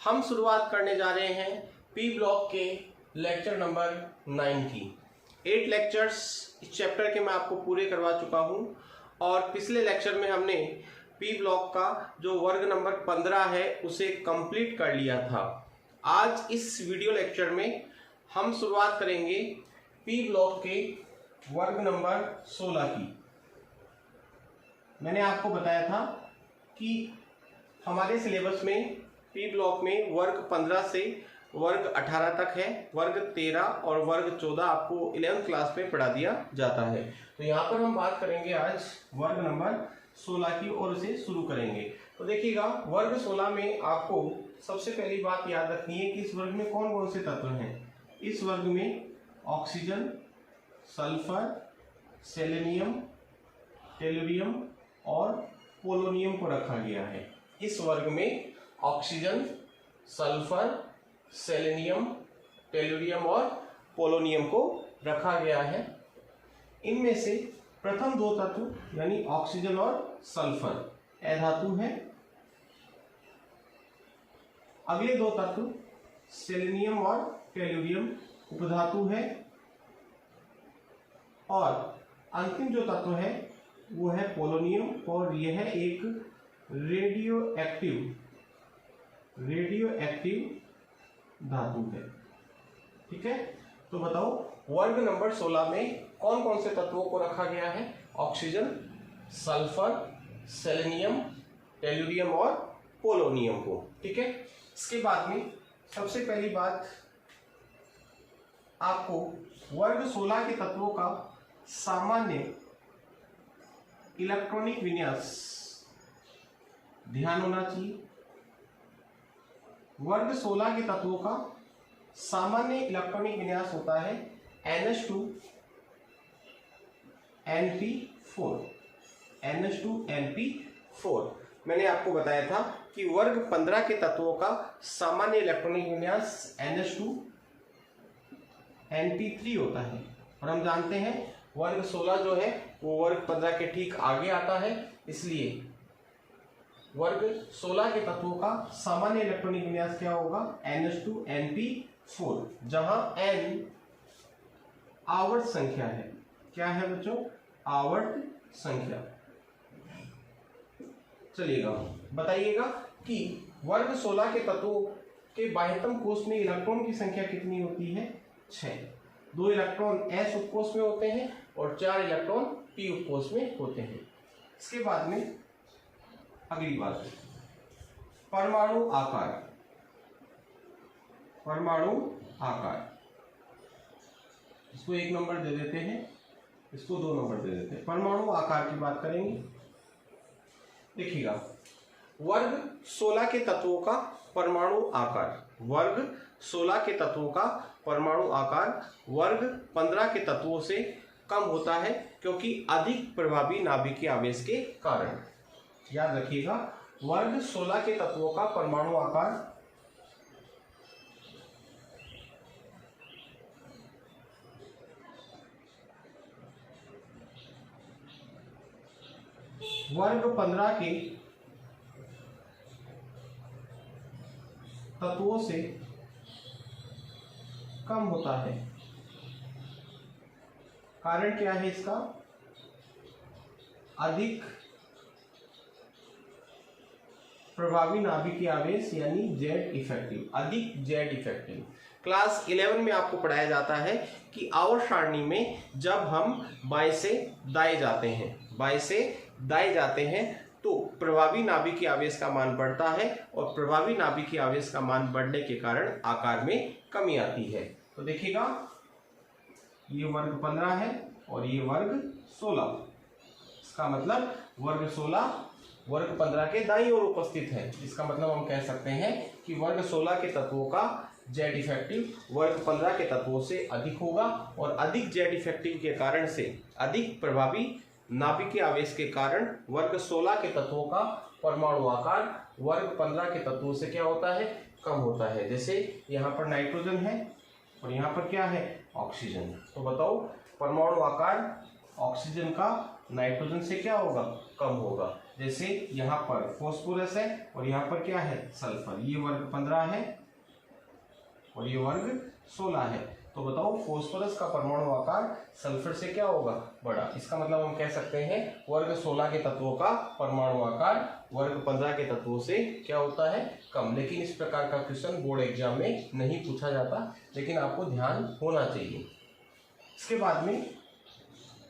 हम शुरुआत करने जा रहे हैं पी ब्लॉक के लेक्चर नंबर 9 की। 8 लेक्चर्स इस चैप्टर के मैं आपको पूरे करवा चुका हूं और पिछले लेक्चर में हमने पी ब्लॉक का जो वर्ग नंबर 15 है उसे कंप्लीट कर लिया था। आज इस वीडियो लेक्चर में हम शुरुआत करेंगे पी ब्लॉक के वर्ग नंबर 16 की। मैंने आपको बताया था कि हमारे सिलेबस में पी ब्लॉक में वर्ग 15 से वर्ग 18 तक है, वर्ग 13 और वर्ग 14 आपको 11th क्लास में पढ़ा दिया जाता है। तो यहाँ पर हम बात करेंगे आज वर्ग नंबर 16 की और उसे शुरू करेंगे। तो देखिएगा, वर्ग 16 में आपको सबसे पहली बात याद रखनी है कि इस वर्ग में कौन कौन से तत्व हैं। इस वर्ग में ऑक्सीजन, सल्फर, सेलेनियम, टेलुरियम और पोलोनियम को रखा गया है। इस वर्ग में ऑक्सीजन, सल्फर, सेलेनियम, टेलुरियम और पोलोनियम को रखा गया है। इनमें से प्रथम दो तत्व यानी ऑक्सीजन और सल्फर अधातु है। अगले दो तत्व सेलेनियम और टेलुरियम उपधातु है और अंतिम जो तत्व है वो है पोलोनियम और यह है एक रेडियो एक्टिव धातु है। ठीक है, तो बताओ वर्ग नंबर 16 में कौन कौन से तत्वों को रखा गया है। ऑक्सीजन, सल्फर, सेलेनियम, टेलुरियम और पोलोनियम को। ठीक है, इसके बाद में सबसे पहली बात आपको वर्ग 16 के तत्वों का सामान्य इलेक्ट्रॉनिक विन्यास ध्यान होना चाहिए। वर्ग 16 के तत्वों का सामान्य इलेक्ट्रॉनिक विन्यास होता है NH2NP4। मैंने आपको बताया था कि वर्ग 15 के तत्वों का सामान्य इलेक्ट्रॉनिक विन्यास NH2NP3 होता है और हम जानते हैं वर्ग 16 जो है वो वर्ग 15 के ठीक आगे आता है, इसलिए वर्ग 16 के तत्वों का सामान्य इलेक्ट्रॉनिक विन्यास क्या होगा NH2NP4, जहां N आवर्त संख्या है। क्या है बच्चों? आवर्त संख्या। चलिएगा, बताइएगा कि वर्ग 16 के तत्वों के बाह्यतम कोष में इलेक्ट्रॉन की संख्या कितनी होती है? 6। 2 इलेक्ट्रॉन S उपकोष में होते हैं और 4 इलेक्ट्रॉन P उपकोष में होते हैं। इसके बाद में अगली बात, परमाणु आकार। इसको 1 नंबर दे देते हैं, इसको 2 नंबर दे देते हैं। परमाणु आकार की बात करेंगे। देखिएगा, वर्ग 16 के तत्वों का परमाणु आकार, वर्ग 16 के तत्वों का परमाणु आकार वर्ग 15 के तत्वों से कम होता है क्योंकि अधिक प्रभावी नाभिकीय आवेश के कारण। याद रखिएगा, वर्ग 16 के तत्वों का परमाणु आकार वर्ग 15 के तत्वों से कम होता है। कारण क्या है इसका? अधिक प्रभावी नाभिकीय आवेश यानी जेड इफेक्टिव, अधिक जेड इफेक्टिव। क्लास 11 में आपको पढ़ाया जाता है कि आवर्त सारणी में जब हम बाएं से दाएं जाते हैं तो प्रभावी नाभिकीय आवेश का मान बढ़ता है और प्रभावी नाभिकीय आवेश का मान बढ़ने के कारण आकार में कमी आती है। तो देखिएगा, ये वर्ग 15 है और ये वर्ग 16। इसका मतलब वर्ग 16 वर्ग 15 के दाईं ओर उपस्थित है। इसका मतलब हम कह सकते हैं कि वर्ग 16 के तत्वों का जेड इफेक्टिव वर्ग 15 के तत्वों से अधिक होगा और अधिक जेड इफेक्टिव के कारण से अधिक प्रभावी नाभिकीय आवेश के कारण वर्ग 16 के तत्वों का परमाणु आकार वर्ग 15 के तत्वों से क्या होता है? कम होता है। जैसे यहाँ पर नाइट्रोजन है और यहाँ पर क्या है? ऑक्सीजन। तो बताओ परमाणु आकार ऑक्सीजन का नाइट्रोजन से क्या होगा? कम होगा। जैसे यहाँ पर फॉस्फोरस है और यहाँ पर क्या है, सल्फर। ये वर्ग 15 है और ये वर्ग 16 है। तो बताओ फॉस्फोरस का परमाणु आकार सल्फर से क्या होगा, बड़ा। इसका मतलब हम कह सकते हैं वर्ग 16 के तत्वों का परमाणु आकार वर्ग 15 के तत्वों से क्या होता है, कम। लेकिन इस प्रकार का क्वेश्चन बोर्ड एग्जाम में नहीं पूछा जाता, लेकिन आपको ध्यान होना चाहिए। इसके बाद में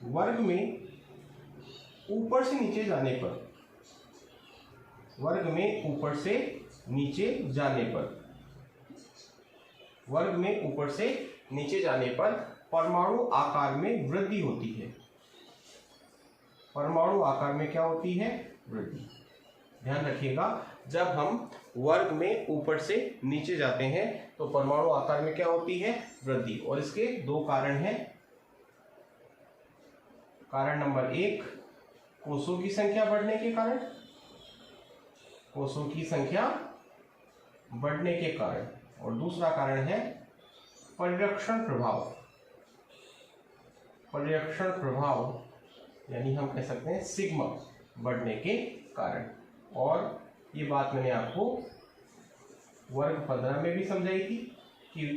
वर्ग में ऊपर से नीचे जाने पर, वर्ग में ऊपर से नीचे जाने पर, वर्ग में ऊपर से नीचे जाने पर परमाणु आकार में वृद्धि होती है। परमाणु आकार में क्या होती है, वृद्धि। ध्यान रखिएगा, जब हम वर्ग में ऊपर से नीचे जाते हैं तो परमाणु आकार में क्या होती है, वृद्धि। और इसके दो कारण हैं। कारण नंबर 1, कोषों की संख्या बढ़ने के कारण, कोषों की संख्या बढ़ने के कारण। और दूसरा कारण है परिरक्षण प्रभाव। परिरक्षण प्रभाव यानी हम कह सकते हैं सिग्मा बढ़ने के कारण। और ये बात मैंने आपको वर्ग 15 में भी समझाई थी कि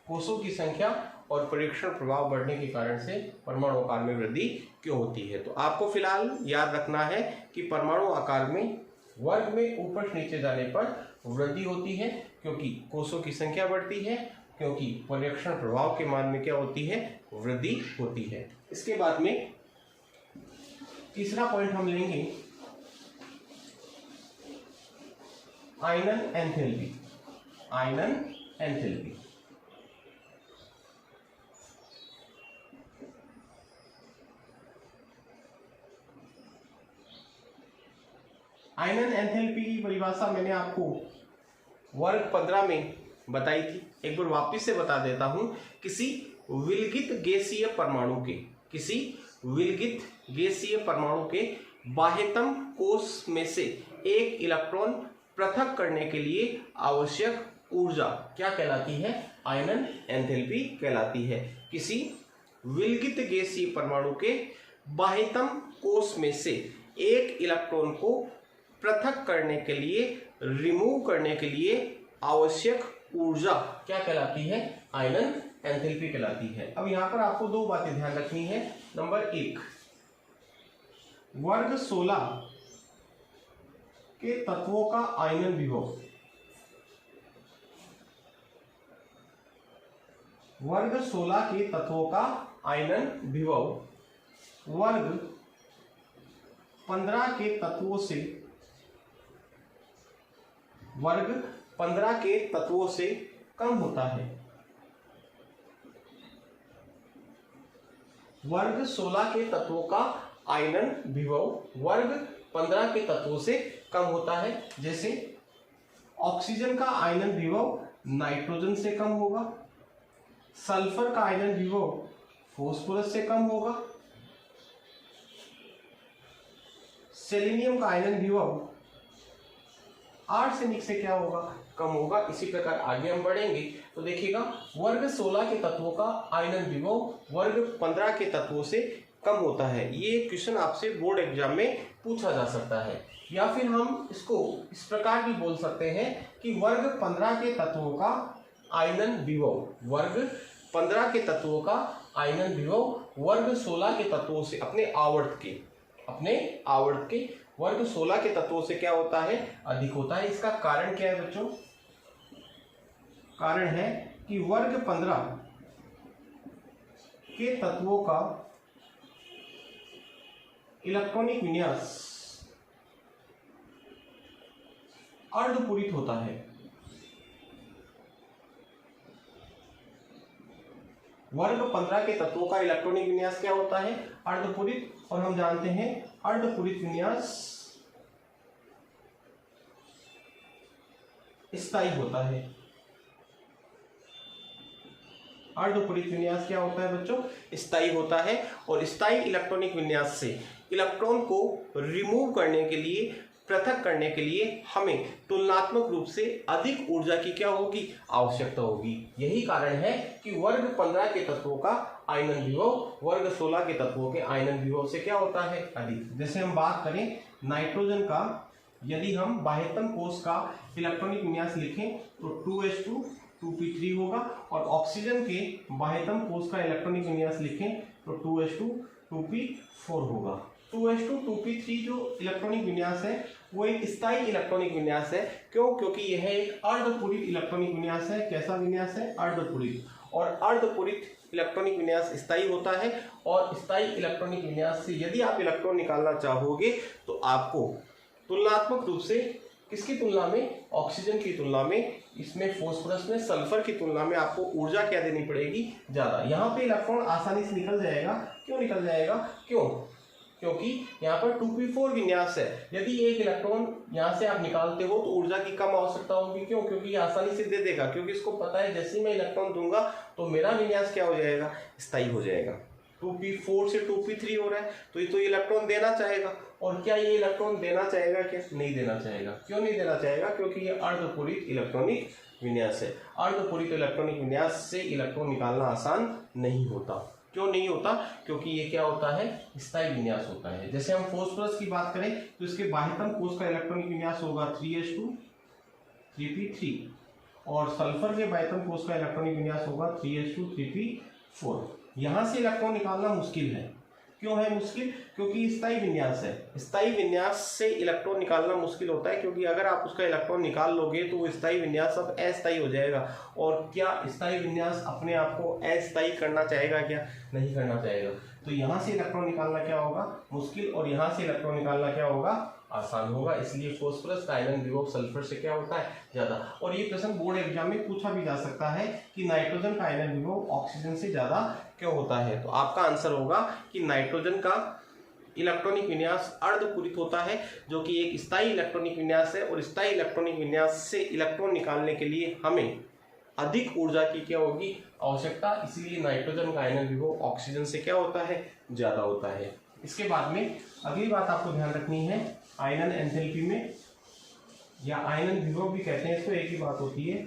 कोषों की संख्या और परिरक्षण प्रभाव बढ़ने के कारण से परमाणु आकार में वृद्धि क्यों होती है। तो आपको फिलहाल याद रखना है कि परमाणु आकार में वर्ग में ऊपर से नीचे जाने पर वृद्धि होती है क्योंकि कोषों की संख्या बढ़ती है, क्योंकि परिरक्षण प्रभाव के मान में क्या होती है, वृद्धि होती है। इसके बाद में तीसरा पॉइंट हम लेंगे आयनन एंथैल्पी। आयनन एंथैल्पी आयनन एंथैल्पी की परिभाषा मैंने आपको वर्ग 15 में बताई थी। एक बार वापस से बता देता हूं। किसी विलगित गैसीय परमाणु के, किसी विलगित गैसीय परमाणु के बाह्यतम कोश में से एक इलेक्ट्रॉन पृथक करने के लिए आवश्यक ऊर्जा क्या कहलाती है, आयनन एंथैल्पी कहलाती है। किसी विलगित गैसीय परमाणु के बाह्यतम कोश में से एक इलेक्ट्रॉन को पृथक करने के लिए, रिमूव करने के लिए आवश्यक ऊर्जा क्या कहलाती है, आयनन एंथैल्पी कहलाती है। अब यहां पर आपको दो बातें ध्यान रखनी है। नंबर 1, वर्ग 16 के तत्वों का आयनन विभव, वर्ग 16 के तत्वों का आयनन विभव वर्ग 15 के तत्वों से, वर्ग 15 के तत्वों से कम होता है। वर्ग 16 के तत्वों का आयनन विभव वर्ग 15 के तत्वों से कम होता है। जैसे ऑक्सीजन का आयनन विभव नाइट्रोजन से कम होगा, सल्फर का आयनन विभव फॉस्फोरस से कम होगा, सेलेनियम का आयनन विभव आर्सेनिक से क्या होगा, कम होगा। इसी प्रकार आगे हम बढ़ेंगे तो देखिएगा वर्ग 16 के तत्वों का आयनन विभव वर्ग 15 के तत्वों से कम होता है। ये क्वेश्चन आपसे बोर्ड एग्जाम में पूछा जा सकता है। या फिर हम इसको इस प्रकार भी बोल सकते हैं कि वर्ग 15 के तत्वों का आयनन विभव, वर्ग 15 के तत्वों का आयनन विभव वर्ग 16 के तत्वों से अपने आवर्त के वर्ग 16 के तत्वों से क्या होता है, अधिक होता है। इसका कारण क्या है बच्चों, कारण है कि वर्ग 15 के तत्वों का इलेक्ट्रॉनिक विन्यास अर्धपूरित होता है। वर्ग 15 के तत्वों का इलेक्ट्रॉनिक विन्यास क्या होता है, अर्धपूरित। और हम जानते हैं अर्धपूरित विन्यास स्थायी होता है। अर्धपूरित विन्यास क्या होता है बच्चों, स्थायी होता है। और स्थायी इलेक्ट्रॉनिक विन्यास से इलेक्ट्रॉन को रिमूव करने के लिए, पृथक करने के लिए हमें तुलनात्मक रूप से अधिक ऊर्जा की क्या होगी, आवश्यकता होगी। यही कारण है कि वर्ग 15 के तत्वों का आयनन विभव वर्ग 16 के तत्वों के आयनन विभव से क्या होता है, अधिक। जैसे हम बात करें नाइट्रोजन का यदि हम बाह्यतम कोष का इलेक्ट्रॉनिक विन्यास लिखें तो 2s2 2p3 होगा, और ऑक्सीजन के बाह्यतम कोष का इलेक्ट्रॉनिक विन्यास लिखें तो 2s2 2p4 होगा। 2s2 2p3 जो इलेक्ट्रॉनिक विन्यास है वो एक स्थायी इलेक्ट्रॉनिक विन्यास है। क्यों? क्योंकि यह एक अर्धपूरित इलेक्ट्रॉनिक विन्यास है। कैसा विन्यास है? अर्धपूरित। और अर्धपूरित इलेक्ट्रॉनिक विन्यास स्थायी होता है, और स्थायी इलेक्ट्रॉनिक विन्यास से यदि आप इलेक्ट्रॉन निकालना चाहोगे तो आपको तुलनात्मक रूप से किसकी तुलना में? ऑक्सीजन की तुलना में, इसमें फास्फोरस में सल्फर की तुलना में आपको ऊर्जा क्या देनी पड़ेगी? ज्यादा। यहाँ पे इलेक्ट्रॉन आसानी से निकल जाएगा। क्यों निकल जाएगा? क्यों? क्योंकि यहाँ पर 2p4 विन्यास है। यदि एक इलेक्ट्रॉन यहाँ से आप निकालते हो तो ऊर्जा की कम आवश्यकता होगी। क्यों? क्योंकि ये आसानी से दे देगा, क्योंकि इसको पता है जैसे ही मैं इलेक्ट्रॉन दूंगा तो मेरा विन्यास क्या हो जाएगा? स्थायी हो जाएगा। 2p4 से 2p3 हो रहा है तो ये इलेक्ट्रॉन देना चाहेगा। और क्या ये इलेक्ट्रॉन देना चाहेगा? क्या नहीं देना चाहेगा? क्यों नहीं देना चाहेगा? क्योंकि ये अर्धपूरित इलेक्ट्रॉनिक विन्यास है। अर्धपूरित इलेक्ट्रॉनिक विन्यास से इलेक्ट्रॉन निकालना आसान नहीं होता। क्यों नहीं होता? क्योंकि ये क्या होता है? स्थायी विन्यास होता है। जैसे हम फास्फोरस की बात करें तो इसके बाह्यतम कोष का इलेक्ट्रॉनिक विन्यास होगा 3s2 3p3, और सल्फर के बाह्यतम कोष का इलेक्ट्रॉनिक विन्यास होगा 3s2 3p4। यहां से इलेक्ट्रॉन निकालना मुश्किल है। क्यों है मुश्किल? क्योंकि स्थायी विन्यास है। स्थायी विन्यास से इलेक्ट्रॉन निकालना मुश्किल होता है, क्योंकि अगर आप उसका इलेक्ट्रॉन निकाल लोगे तो वो स्थायी विन्यास अब अस्थायी हो जाएगा। और क्या स्थायी विन्यास अपने आप को अस्थायी करना चाहेगा? क्या नहीं करना चाहेगा। तो यहाँ से इलेक्ट्रॉन निकालना क्या होगा? मुश्किल, और यहाँ से इलेक्ट्रॉन निकालना क्या होगा? आसान होगा। इसलिए फास्फोरस का आयनन विभव सल्फर से क्या होता है? ज्यादा। और ये प्रश्न बोर्ड एग्जाम में पूछा भी जा सकता है कि नाइट्रोजन का आयनन विभव ऑक्सीजन से ज्यादा क्यों होता है? तो आपका आंसर होगा कि नाइट्रोजन का इलेक्ट्रॉनिक विन्यास अर्धपूरित होता है, जो कि एक स्थायी इलेक्ट्रॉनिक विन्यास है, और स्थायी इलेक्ट्रॉनिक विन्यास से इलेक्ट्रॉन निकालने के लिए हमें अधिक ऊर्जा की क्या होगी? आवश्यकता। इसलिए नाइट्रोजन का आयनन विभव ऑक्सीजन से क्या होता है? ज्यादा होता है। इसके बाद में अगली बात आपको ध्यान रखनी है, आयनन एंथैल्पी में, या आयनन विभव भी कहते हैं इसको, एक ही बात होती है।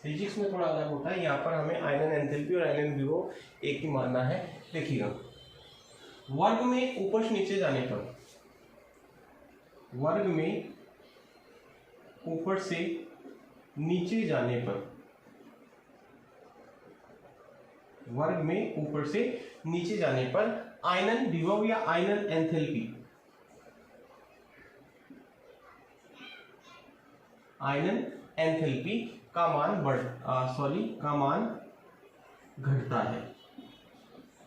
फिजिक्स में थोड़ा अलग होता है। यहाँ पर हमें आयनन एंथैल्पी और आयनन विभव एक ही मानना है। देखिएगा, वर्ग में ऊपर से नीचे जाने पर, वर्ग में ऊपर से नीचे जाने पर, वर्ग में ऊपर से नीचे जाने पर आयनन विभव या आयनन एंथैल्पी, आयनन एंथैल्पी का मान का मान घटता है।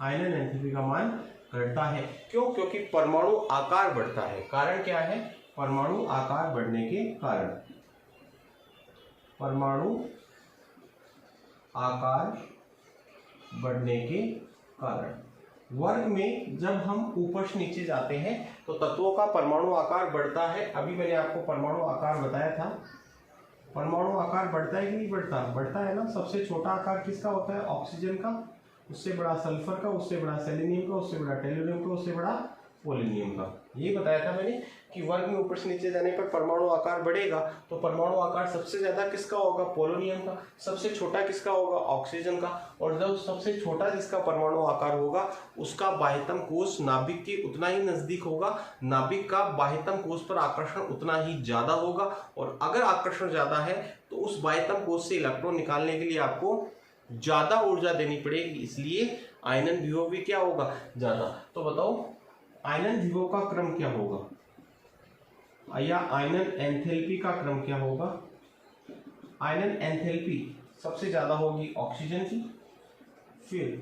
आयनन एंथैल्पी का मान घटता है। क्यों? क्योंकि परमाणु आकार बढ़ता है। कारण क्या है? परमाणु आकार बढ़ने के कारण, परमाणु आकार बढ़ने के कारण। वर्ग में जब हम ऊपर से नीचे जाते हैं तो तत्वों का परमाणु आकार बढ़ता है। अभी मैंने आपको परमाणु आकार बताया था। परमाणु आकार बढ़ता है कि नहीं बढ़ता? बढ़ता है ना। सबसे छोटा आकार किसका होता है? ऑक्सीजन का, उससे बड़ा सल्फर का, उससे बड़ा सेलेनियम का, उससे बड़ा टेलुरियम का, उससे बड़ा पोलोनियम का। ये बताया था मैंने कि वर्ग में ऊपर से नीचे जाने पर परमाणु आकार बढ़ेगा। तो परमाणु आकार सबसे ज्यादा किसका होगा? पोलोनियम का। सबसे छोटा किसका होगा? ऑक्सीजन का। और जब सबसे छोटा जिसका परमाणु आकार होगा उसका बाह्यतम कोष नाभिक के उतना ही नजदीक होगा, नाभिक का बाह्यतम कोष पर आकर्षण उतना ही ज्यादा होगा। और अगर आकर्षण ज्यादा है तो उस बाह्यतम कोष से इलेक्ट्रॉन निकालने के लिए आपको ज्यादा ऊर्जा देनी पड़ेगी। इसलिए आयनन विभव भी क्या होगा? ज्यादा। तो बताओ आयनन विभव का क्रम क्या होगा, या आयनन एंथैल्पी का क्रम क्या होगा? आयनन एंथैल्पी सबसे ज्यादा होगी ऑक्सीजन की, फिर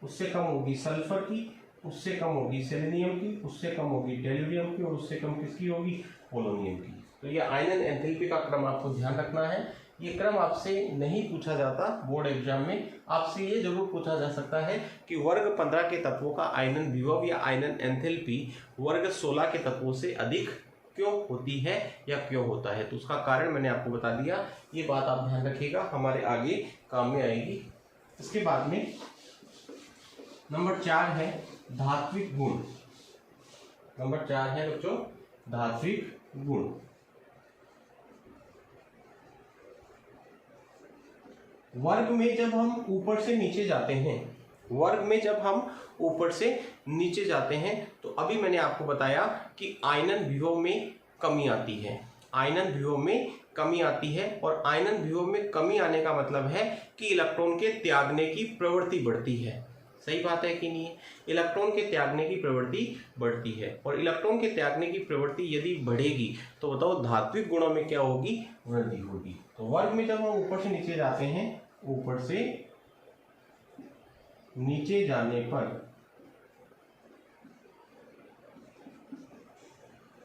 उससे कम होगी सल्फर की, उससे कम होगी सेलेनियम की, उससे कम होगी टेलुरियम की, और उससे कम किसकी होगी? पोलोनियम की। तो ये आयनन एंथैल्पी का क्रम आपको ध्यान रखना है। ये क्रम आपसे नहीं पूछा जाता बोर्ड एग्जाम में। आपसे ये जरूर पूछा जा सकता है कि वर्ग 15 के तत्वों का आयनन विभव या आयनन एंथैल्पी वर्ग 16 के तत्वों से अधिक क्यों होती है या क्यों होता है? तो उसका कारण मैंने आपको बता दिया। ये बात आप ध्यान रखिएगा, हमारे आगे काम में आएगी। इसके बाद में नंबर 4 है धात्विक गुण। नंबर 4 है बच्चों धात्विक गुण। वर्ग में जब हम ऊपर से नीचे जाते हैं, वर्ग में जब हम ऊपर से नीचे जाते हैं। तो अभी मैंने आपको बताया कि आयनन विभव में कमी आती है, आयनन विभव में कमी आती है, और आयनन विभव में कमी आने का मतलब है कि इलेक्ट्रॉन के त्यागने की प्रवृत्ति बढ़ती है। सही बात है कि नहीं है? इलेक्ट्रॉन के त्यागने की प्रवृत्ति बढ़ती है, और इलेक्ट्रॉन के त्यागने की प्रवृत्ति यदि बढ़ेगी तो बताओ धात्विक गुणों में क्या होगी? वृद्धि होगी। तो वर्ग में जब हम ऊपर से नीचे जाते हैं, ऊपर से नीचे जाने पर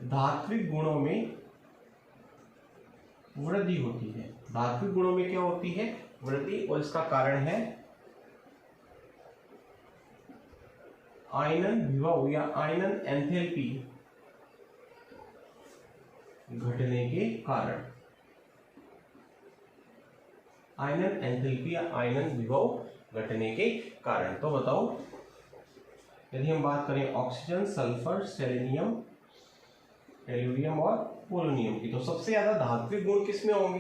धात्विक गुणों में वृद्धि होती है। धात्विक गुणों में क्या होती है? वृद्धि, और इसका कारण है आयनन विभव या आयनन एंथैल्पी घटने के कारण। आयनन एंथैल्पी या आयनन विभव घटने के कारण। तो बताओ, यदि हम बात करें ऑक्सीजन, सल्फर, सेलेनियम, टेलुरियम और पोलोनियम की, तो सबसे ज्यादा धात्विक गुण किसमें होंगे?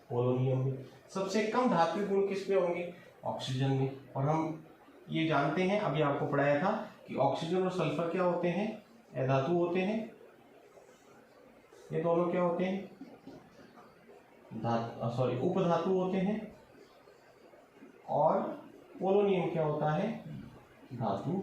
पोलोनियम में। सबसे कम धात्विक गुण किसमें होंगे? ऑक्सीजन में। और हम ये जानते हैं, अभी आपको पढ़ाया था कि ऑक्सीजन और सल्फर क्या होते हैं? अधातु होते हैं। ये दोनों क्या होते हैं? उपधातु होते हैं। और पोलोनियम क्या होता है? धातु।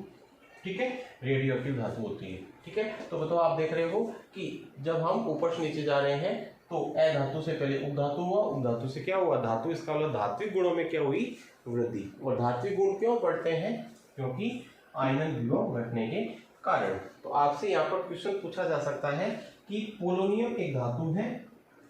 ठीक है, रेडियो एक्टिव धातु होती है। ठीक है, तो बताओ, आप देख रहे हो कि जब हम ऊपर से नीचे जा रहे हैं तो अधातु से पहले उपधातु हुआ, उपधातु से क्या हुआ? धातु। इसका मतलब धात्विक गुणों में क्या हुई? वृद्धि। और धात्विक गुण क्यों बढ़ते हैं? क्योंकि आयनन विभव घटने के कारण। तो आपसे यहाँ पर क्वेश्चन पूछा जा सकता है कि पोलोनियम एक धातु है,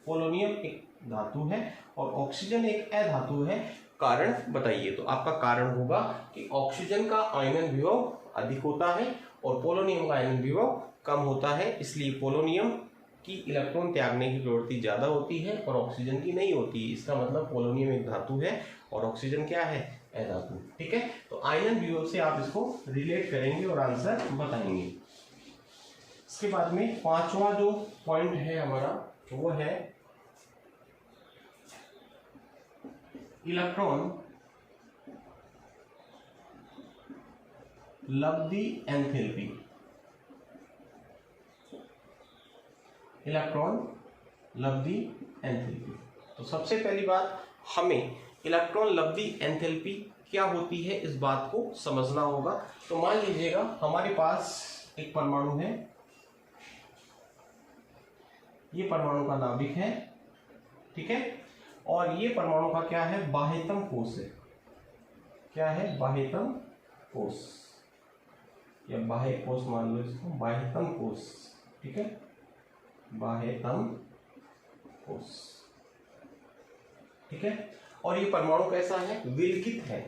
पोलोनियम एक धातु है और ऑक्सीजन एक अधातु है, कारण बताइए। तो आपका कारण होगा कि ऑक्सीजन का आयनन विभव अधिक होता है और पोलोनियम का आयनन विभव कम होता है, इसलिए पोलोनियम की इलेक्ट्रॉन त्यागने की प्रवृत्ति ज्यादा होती है और ऑक्सीजन की नहीं होती। इसका मतलब पोलोनियम एक धातु है और ऑक्सीजन क्या है? अधातु। ठीक है, तो आयनन विभव से आप इसको रिलेट करेंगे और आंसर बताएंगे। इसके बाद में पांचवा जो पॉइंट है हमारा, वो है इलेक्ट्रॉन लब्धि एंथैल्पी। इलेक्ट्रॉन लब्धि एंथैल्पी। तो सबसे पहली बात, हमें इलेक्ट्रॉन लब्धि एंथैल्पी क्या होती है इस बात को समझना होगा। तो मान लीजिएगा हमारे पास एक परमाणु है, ये परमाणु का नाभिक है, ठीक है, और ये परमाणु का क्या है? बाह्यतम कोश है। क्या है? बाह्यतम कोश या बाह्य कोश मान लो इसको, बाह्यतम कोश। ठीक है, बाह्यतम कोश। ठीक है, और ये परमाणु कैसा है? विलगित है।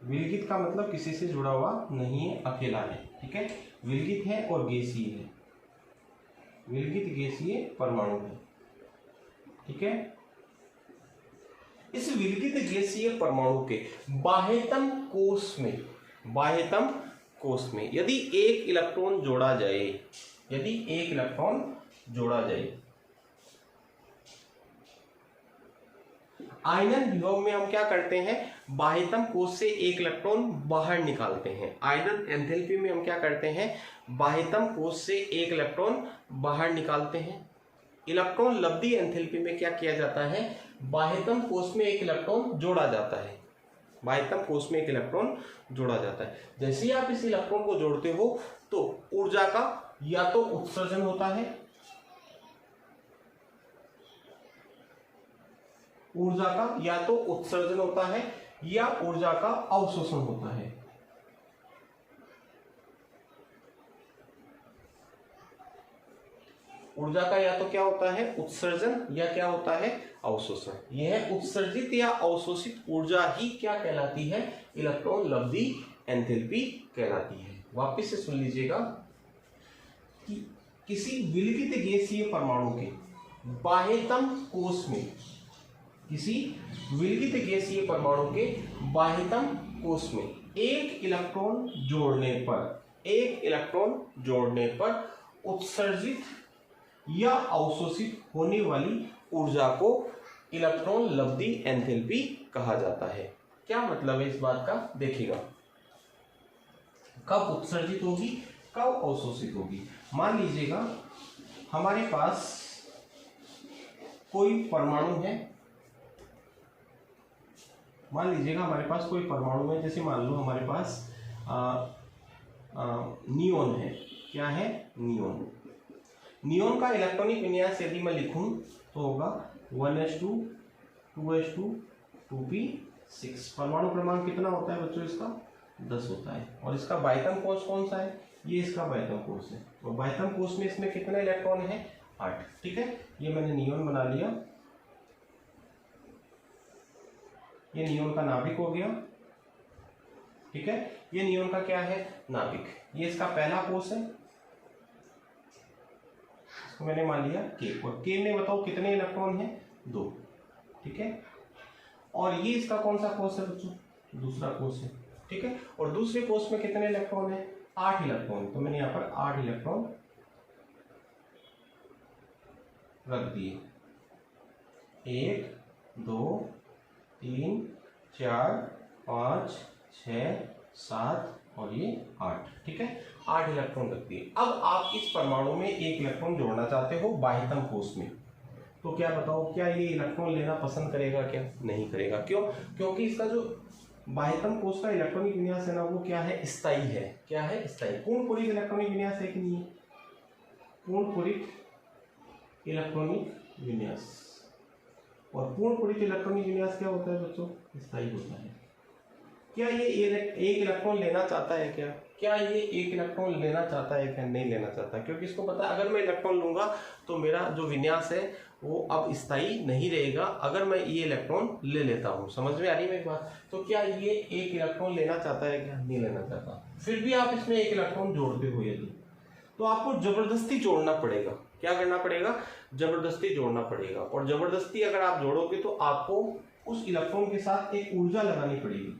विलगित का मतलब किसी से जुड़ा हुआ नहीं है, अकेला है। ठीक है, विलगित है और गैसीय है, विलगित गैसीय परमाणु है। ठीक है, इस विलगित गैसीय परमाणु के बाह्यतम कोश में, बाह्यतम कोश में यदि एक इलेक्ट्रॉन जोड़ा जाए, यदि एक इलेक्ट्रॉन जोड़ा जाए, आयनन विभव में हम क्या करते हैं? बाह्यतम कोश से एक इलेक्ट्रॉन बाहर निकालते हैं। आयनन एंथैल्पी में हम क्या करते हैं? बाह्यतम कोश से एक इलेक्ट्रॉन बाहर निकालते हैं। इलेक्ट्रॉन लब्धि एंथैल्पी में क्या किया जाता है? बाह्यतम कोश में एक इलेक्ट्रॉन जोड़ा जाता है। बाह्यतम कोश में एक इलेक्ट्रॉन जोड़ा जाता है। जैसे ही आप इस इलेक्ट्रॉन को जोड़ते हो तो ऊर्जा का या तो उत्सर्जन होता है, ऊर्जा का या तो उत्सर्जन होता है या ऊर्जा का अवशोषण होता है। ऊर्जा का या तो क्या होता है? उत्सर्जन, या क्या होता है? अवशोषण। यह उत्सर्जित या अवशोषित ऊर्जा ही क्या कहलाती है? इलेक्ट्रॉन लब्धि एंथैल्पी कहलाती है। वापस से सुन लीजिएगा कि किसी विलगित गैसीय परमाणु के बाह्यतम कोश में, किसी विलगित गैसीय परमाणु के बाह्यतम कोश में एक इलेक्ट्रॉन जोड़ने पर, एक इलेक्ट्रॉन जोड़ने पर उत्सर्जित या अवशोषित होने वाली ऊर्जा को इलेक्ट्रॉन लब्धि एंथैल्पी कहा जाता है। क्या मतलब है इस बात का, देखिएगा कब उत्सर्जित होगी कब अवशोषित होगी। मान लीजिएगा हमारे पास कोई परमाणु है, मान लीजिएगा हमारे पास कोई परमाणु है, जैसे मान लो हमारे पास नियोन है। क्या है? नियोन। नियोन का इलेक्ट्रॉनिक विन्यास यदि मैं लिखूं तो होगा 1s2 2s2 2p6। परमाणु क्रमांक कितना होता है बच्चों इसका? 10 होता है। और इसका बाह्यतम कोष कौन सा है? ये इसका बाह्यतम कोष है। और बाह्यतम कोष में इसमें कितने इलेक्ट्रॉन है? 8। ठीक है, ये मैंने नियोन बना लिया। ये नियोन का नाभिक हो गया। ठीक है, ये नियोन का क्या है? नाभिक। ये इसका पहला कोष है, इसको मैंने मान लिया के। और के में बताओ कितने इलेक्ट्रॉन है? 2। ठीक है, और ये इसका कौन सा कोष है बच्चों? दूसरा कोष है। ठीक है, और दूसरे कोष में कितने इलेक्ट्रॉन है? 8 इलेक्ट्रॉन। तो मैंने यहाँ पर 8 इलेक्ट्रॉन रख दिए। 1 2 3 4 5 6 7 और ये 8। ठीक है, 8 इलेक्ट्रॉन रख दिए। अब आप इस परमाणु में एक इलेक्ट्रॉन जोड़ना चाहते हो बाह्यतम कोष में, तो क्या बताओ, क्या ये इलेक्ट्रॉन लेना पसंद करेगा? क्या नहीं करेगा। क्यों? क्योंकि इसका जो बाह्यतम कोष का इलेक्ट्रॉनिक विन्यास है ना, वो क्या है? स्थायी है। क्या है? स्थायी। पूर्ण इलेक्ट्रॉनिक विन्यास है कि नहीं है? पूर्ण इलेक्ट्रॉनिक विन्यास। और पूर्ण इलेक्ट्रॉनिक विन्यास क्या होता है बच्चों? स्थायी होता है। क्या ये एक इलेक्ट्रॉन लेना चाहता है? क्या ये एक इलेक्ट्रॉन लेना चाहता है? क्या नहीं लेना चाहता? क्योंकि इसको पता है अगर मैं इलेक्ट्रॉन लूंगा तो मेरा जो विन्यास है वो अब स्थायी नहीं रहेगा अगर मैं ये इलेक्ट्रॉन ले लेता हूँ। समझ में आ रही है मेरी बात? तो क्या ये एक इलेक्ट्रॉन लेना चाहता है? क्या नहीं लेना चाहता? फिर भी आप इसमें एक इलेक्ट्रॉन जोड़ते हो यदि, तो आपको जबरदस्ती जोड़ना पड़ेगा। क्या करना पड़ेगा? जबरदस्ती जोड़ना पड़ेगा। और जबरदस्ती अगर आप जोड़ोगे तो आपको उस इलेक्ट्रॉन के साथ एक ऊर्जा लगानी पड़ेगी।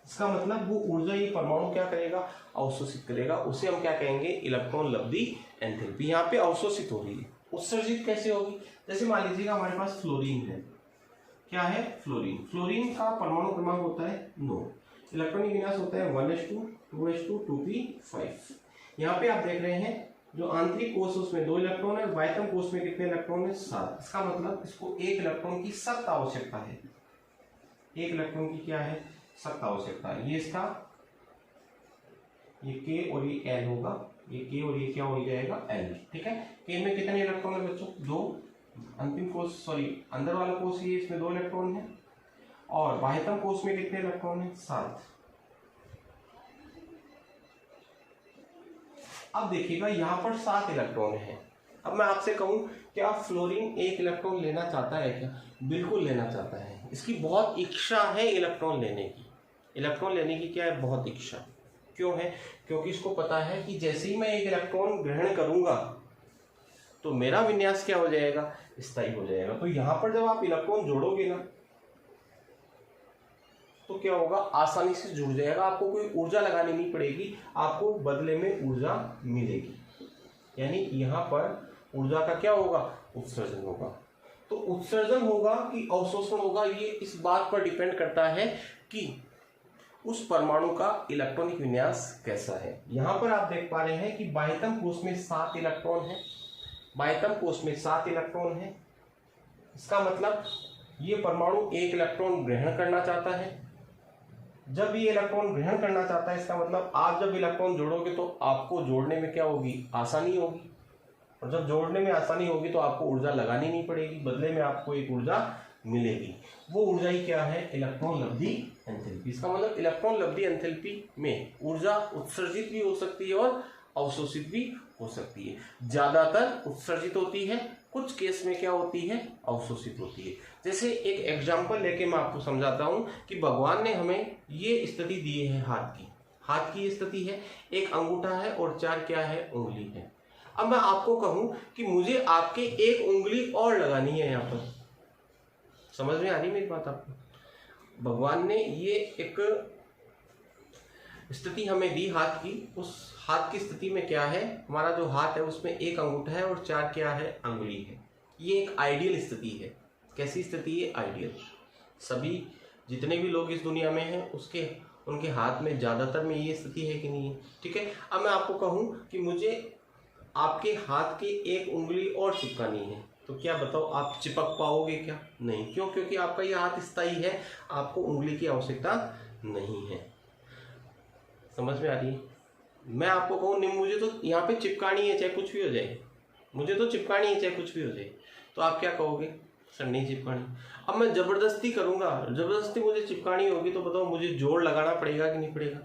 इसका मतलब वो ऊर्जा ये परमाणु क्या करेगा? अवशोषित करेगा। उसे हम क्या कहेंगे? इलेक्ट्रॉन लब्धि एंथैल्पी। यहाँ पे अवशोषित हो रही है। उत्सर्जित कैसे होगी? जैसे मान लीजिएगा हमारे पास फ्लोरीन है। क्या है? फ्लोरीन। फ्लोरीन का परमाणु क्रमांक होता है 9। इलेक्ट्रॉनिक विन्यास होता है 1s2 2s2 2p5। यहाँ पे आप देख रहे हैं जो आंतरिक कोष उसमें 2 इलेक्ट्रॉन है, बाह्यतम कोष में कितने इलेक्ट्रॉन है? 7। इसका मतलब इसको एक इलेक्ट्रॉन की सख्त आवश्यकता है। एक इलेक्ट्रॉन की क्या है? सख्त आवश्यकता है। ये इसका ये के और ये एल होगा। ये के और ये क्या हो जाएगा? एल। ठीक है, के में कितने इलेक्ट्रॉन है बच्चों? 2। अंतिम कोष अंदर वाला कोष ये, इसमें 2 इलेक्ट्रॉन है। और बाह्यतम कोष में कितने इलेक्ट्रॉन है? 7। अब देखिएगा यहाँ पर 7 इलेक्ट्रॉन है। अब मैं आपसे कहूं क्या फ्लोरीन एक इलेक्ट्रॉन लेना चाहता है? क्या बिल्कुल लेना चाहता है। इसकी बहुत इच्छा है इलेक्ट्रॉन लेने की। इलेक्ट्रॉन लेने की क्या है? बहुत इच्छा। क्यों है? क्योंकि इसको पता है कि जैसे ही मैं एक इलेक्ट्रॉन ग्रहण करूंगा तो मेरा विन्यास क्या हो जाएगा? स्थायी हो जाएगा। तो यहां पर जब आप इलेक्ट्रॉन जोड़ोगे ना तो क्या होगा? आसानी से जुड़ जाएगा। आपको कोई ऊर्जा लगानी नहीं पड़ेगी, आपको बदले में ऊर्जा मिलेगी। यानी यहाँ पर ऊर्जा का क्या होगा? उत्सर्जन होगा। तो उत्सर्जन होगा कि अवशोषण होगा, ये इस बात पर डिपेंड करता है कि उस परमाणु का इलेक्ट्रॉनिक विन्यास कैसा है। यहां पर आप देख पा रहे हैं कि बाह्यतम कोष में 7 इलेक्ट्रॉन है। बाह्यतम कोष में 7 इलेक्ट्रॉन है। इसका मतलब ये परमाणु एक इलेक्ट्रॉन ग्रहण करना चाहता है। जब ये इलेक्ट्रॉन ग्रहण करना चाहता है इसका मतलब आप जब इलेक्ट्रॉन जोड़ोगे तो आपको जोड़ने में क्या होगी? आसानी होगी। और जब जोड़ने में आसानी होगी तो आपको ऊर्जा लगानी नहीं पड़ेगी, बदले में आपको एक ऊर्जा मिलेगी। वो ऊर्जा ही क्या है? इलेक्ट्रॉन लब्धि एंथैल्पी। इसका मतलब इलेक्ट्रॉन लब्धि एंथैल्पी में ऊर्जा उत्सर्जित भी हो सकती है और अवशोषित भी हो सकती है। ज्यादातर उत्सर्जित होती है, कुछ केस में क्या होती है? अवशोषित होती है। जैसे एक एग्जाम्पल लेके मैं आपको समझाता हूं कि भगवान ने हमें ये स्थिति दी है हाथ की स्थिति है, एक अंगूठा है और 4 क्या है? उंगली है। अब मैं आपको कहूं कि मुझे आपके एक उंगली और लगानी है यहाँ पर। समझ में आ रही मेरी बात आपको? भगवान ने ये एक स्थिति हमें दी हाथ की। उस हाथ की स्थिति में क्या है? हमारा जो हाथ है उसमें एक अंगूठा है और 4 क्या है? अंगुली है। ये एक आइडियल स्थिति है। कैसी स्थिति है? आइडियल। सभी जितने भी लोग इस दुनिया में हैं उनके हाथ में ज़्यादातर में ये स्थिति है कि नहीं है। ठीक है, अब मैं आपको कहूँ कि मुझे आपके हाथ की एक उंगली और चिपकानी है, तो क्या बताओ आप चिपक पाओगे क्या? नहीं। क्यों? क्योंकि आपका ये हाथ स्थायी है, आपको उंगली की आवश्यकता नहीं है। समझ में आ रही है? मैं आपको कहूँ नहीं, मुझे तो यहाँ पे चिपकानी है चाहे कुछ भी हो जाए, मुझे तो चिपकानी है चाहे कुछ भी हो जाए, तो आप क्या कहोगे? सर नहीं चिपकानी। अब मैं ज़बरदस्ती करूँगा, ज़बरदस्ती मुझे चिपकानी होगी, तो बताओ मुझे जोर लगाना पड़ेगा कि नहीं पड़ेगा?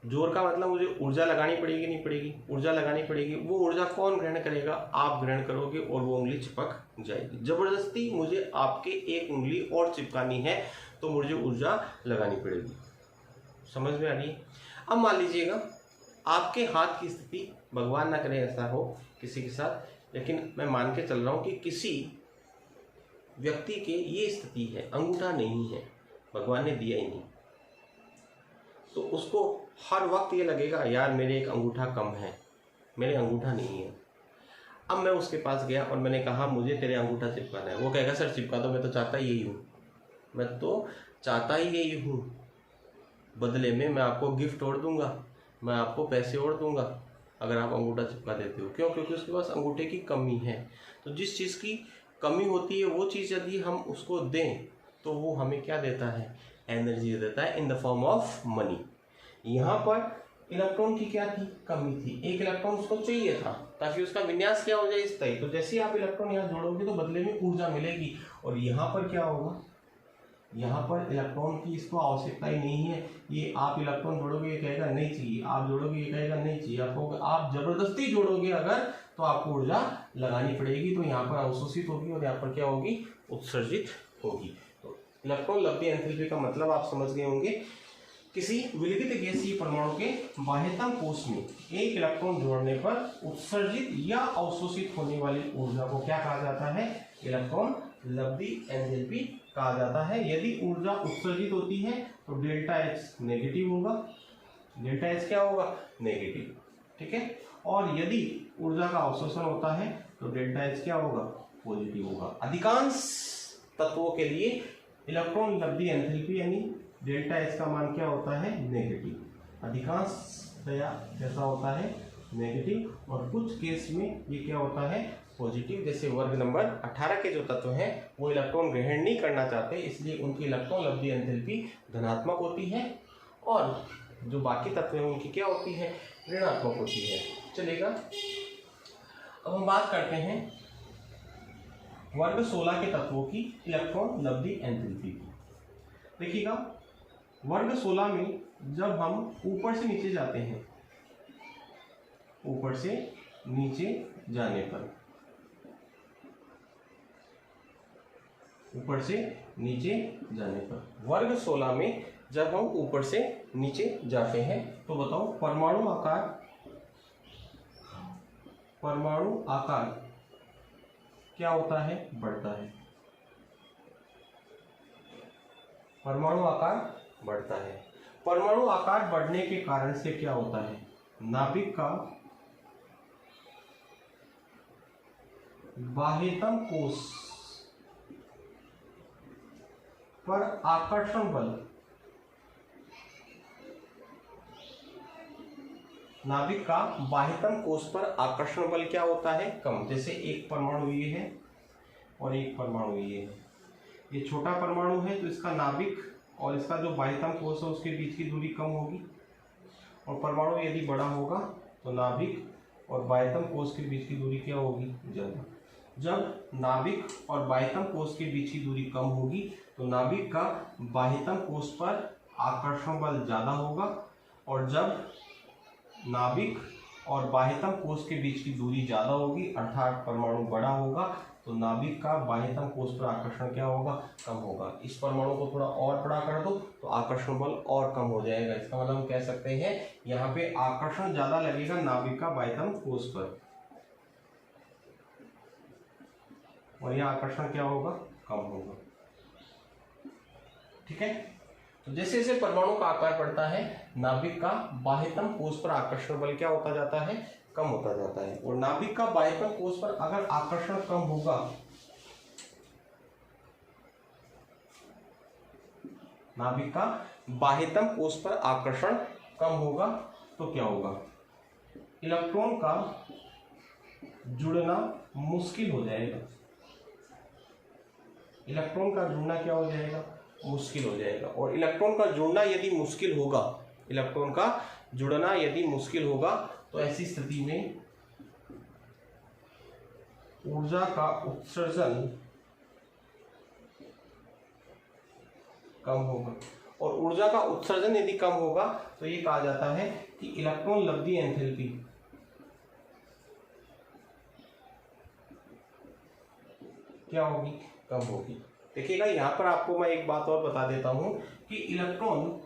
जोर का मतलब मुझे ऊर्जा लगानी पड़ेगी नहीं पड़ेगी? ऊर्जा लगानी पड़ेगी। वो ऊर्जा कौन ग्रहण करेगा? आप ग्रहण करोगे और वो उंगली चिपक जाएगी। ज़बरदस्ती मुझे आपके एक उंगली और चिपकानी है तो मुझे ऊर्जा लगानी पड़ेगी। समझ में आ रही है? अब मान लीजिएगा आपके हाथ की स्थिति, भगवान ना करे ऐसा हो किसी के साथ, लेकिन मैं मान के चल रहा हूँ कि किसी व्यक्ति के ये स्थिति है, अंगूठा नहीं है, भगवान ने दिया ही नहीं, तो उसको हर वक्त ये लगेगा यार मेरे एक अंगूठा कम है, मेरे अंगूठा नहीं है। अब मैं उसके पास गया और मैंने कहा मुझे तेरे अंगूठा चिपकाना है। वो कहेगा सर चिपका दो, मैं तो चाहता ही यही हूँ, मैं तो चाहता ही यही हूँ, बदले में मैं आपको गिफ्ट और दूंगा, मैं आपको पैसे और दूंगा अगर आप अंगूठा चिपका देते हो। क्यों? क्योंकि उसके पास अंगूठे की कमी है। तो जिस चीज़ की कमी होती है वो चीज़ यदि हम उसको दें तो वो हमें क्या देता है? एनर्जी देता है in the form of money. यहाँ पर इलेक्ट्रॉन की क्या थी? कमी थी। एक इलेक्ट्रॉन उसको चाहिए था ताकि उसका विन्यास क्या हो जाए? स्थायी। तो जैसे ही आप इलेक्ट्रॉन यहाँ जोड़ोगे तो बदले में ऊर्जा मिलेगी। और यहाँ पर क्या होगा? यहाँ पर इलेक्ट्रॉन की इसको आवश्यकता ही नहीं है। ये आप इलेक्ट्रॉन जोड़ोगे ये कहेगा नहीं चाहिए, आप जोड़ोगे ये कहेगा नहीं चाहिए, आप जबरदस्ती जोड़ोगे अगर तो आपको ऊर्जा लगानी पड़ेगी। तो यहाँ पर अवशोषित होगी और यहाँ पर क्या होगी? उत्सर्जित होगी। तो इलेक्ट्रॉन लब्धि एंथैल्पी का मतलब आप समझ गए होंगे। किसी विलगित गैसीय परमाणु के बाह्यतम कोश में एक इलेक्ट्रॉन जोड़ने पर उत्सर्जित या अवशोषित होने वाली ऊर्जा को क्या कहा जाता है? इलेक्ट्रॉन लब्धि एंथैल्पी कहा जाता है। यदि ऊर्जा उत्सर्जित होती है तो डेल्टा एच नेगेटिव होगा। डेल्टा एच क्या होगा? नेगेटिव। ठीक है। और यदि ऊर्जा का अवशोषण होता है तो डेल्टा एच क्या होगा? पॉजिटिव होगा। अधिकांश तत्वों के लिए इलेक्ट्रॉन लब्धि एंथैल्पी यानी डेल्टा एच का मान क्या होता है? नेगेटिव। अधिकांश कैसा होता है? नेगेटिव। और कुछ केस में ये क्या होता है? पॉजिटिव। जैसे वर्ग नंबर 18 के जो तत्व हैं वो इलेक्ट्रॉन ग्रहण नहीं करना चाहते, इसलिए उनकी इलेक्ट्रॉन लब्धि एंथैल्पी धनात्मक होती है, और जो बाकी तत्व हैं उनकी क्या होती है? ऋणात्मक होती है। चलेगा। अब हम बात करते हैं वर्ग 16 के तत्वों की इलेक्ट्रॉन लब्धि एंथैल्पी की। देखिएगा, वर्ग 16 में जब हम ऊपर से नीचे जाते हैं, ऊपर से नीचे जाने पर, ऊपर से नीचे जाने पर, वर्ग 16 में जब हम ऊपर से नीचे जाते हैं तो बताओ परमाणु आकार क्या होता है? बढ़ता है। परमाणु आकार बढ़ता है। परमाणु आकार बढ़ने के कारण से क्या होता है? नाभिक का बाह्यतम कोश पर आकर्षण बल, नाभिक का बाह्यतम कोश पर आकर्षण बल क्या होता है? कम। जैसे एक परमाणु ये है और एक परमाणु ये है, ये छोटा परमाणु है तो इसका नाभिक और इसका जो बाह्यतम कोश है उसके बीच की दूरी कम होगी, और परमाणु यदि बड़ा होगा तो नाभिक और बाह्यतम कोश के बीच की दूरी क्या होगी? ज़्यादा। जब नाभिक और बाह्यतम कोश के बीच की दूरी कम होगी तो नाभिक का बाह्यतम कोश पर आकर्षण बल ज़्यादा होगा, और जब नाभिक और बाह्यतम कोश के बीच की दूरी ज़्यादा होगी अर्थात परमाणु बड़ा होगा तो नाभिक का बाह्यतम कोश पर आकर्षण क्या होगा? कम होगा। इस परमाणु को थोड़ा और बड़ा कर दो तो आकर्षण बल और कम हो जाएगा। इसका मतलब हम कह सकते हैं यहाँ पे आकर्षण ज़्यादा लगेगा नाभिक का बाह्यतम कोश पर, और यह आकर्षण क्या होगा? कम होगा। ठीक है। तो जैसे जैसे परमाणु का आकार बढ़ता है नाभिक का बाह्यतम कोश पर आकर्षण बल क्या होता जाता है? कम होता जाता है। और नाभिक का बाह्यतम कोश पर अगर आकर्षण कम होगा नाभिक का बाह्यतम कोष पर आकर्षण कम होगा तो क्या होगा, इलेक्ट्रॉन का जुड़ना मुश्किल हो जाएगा। इलेक्ट्रॉन का जुड़ना क्या हो जाएगा, मुश्किल हो जाएगा। और इलेक्ट्रॉन का जुड़ना यदि मुश्किल होगा, इलेक्ट्रॉन का जुड़ना यदि मुश्किल होगा तो ऐसी स्थिति में ऊर्जा का उत्सर्जन कम होगा। और ऊर्जा का उत्सर्जन यदि कम होगा तो ये कहा जाता है कि इलेक्ट्रॉन लब्धि एंथैल्पी क्या होगी, कम होगी। देखिएगा यहां पर आपको मैं एक बात और बता देता हूं कि इलेक्ट्रॉन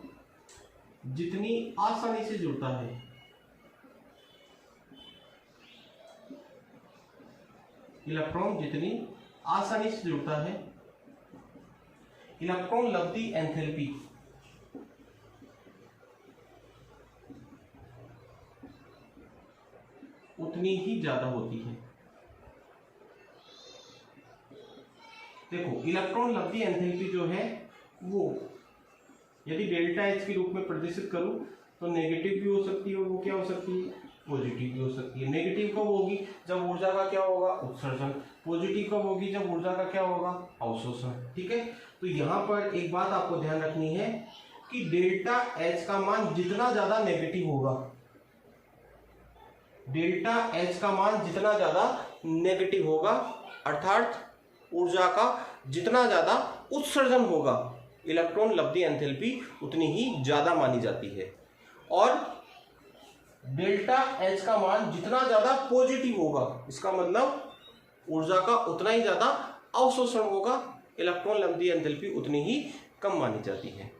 जितनी आसानी से जुड़ता है, इलेक्ट्रॉन जितनी आसानी से जुड़ता है, इलेक्ट्रॉन लब्धि एंथैल्पी उतनी ही ज्यादा होती है। देखो इलेक्ट्रॉन लब्धि एंथैल्पी जो है वो यदि डेल्टा एच के रूप में प्रदर्शित करूं तो नेगेटिव भी हो सकती है और वो क्या हो सकती है, पॉजिटिव भी हो सकती है। नेगेटिव कब होगी, जब ऊर्जा का क्या होगा, उत्सर्जन। पॉजिटिव कब होगी, जब ऊर्जा का क्या होगा, अवशोषण। ठीक है, तो यहाँ पर एक बात आपको ध्यान रखनी है कि डेल्टा एच का मान जितना ज्यादा नेगेटिव होगा, डेल्टा एच का मान जितना ज्यादा नेगेटिव होगा, अर्थात ऊर्जा का जितना ज्यादा उत्सर्जन होगा, इलेक्ट्रॉन लब्धि एंथैल्पी उतनी ही ज्यादा मानी जाती है। और डेल्टा एच का मान जितना ज्यादा पॉजिटिव होगा, इसका मतलब ऊर्जा का उतना ही ज्यादा अवशोषण होगा, इलेक्ट्रॉन लब्धि एंथैल्पी उतनी ही कम मानी जाती है।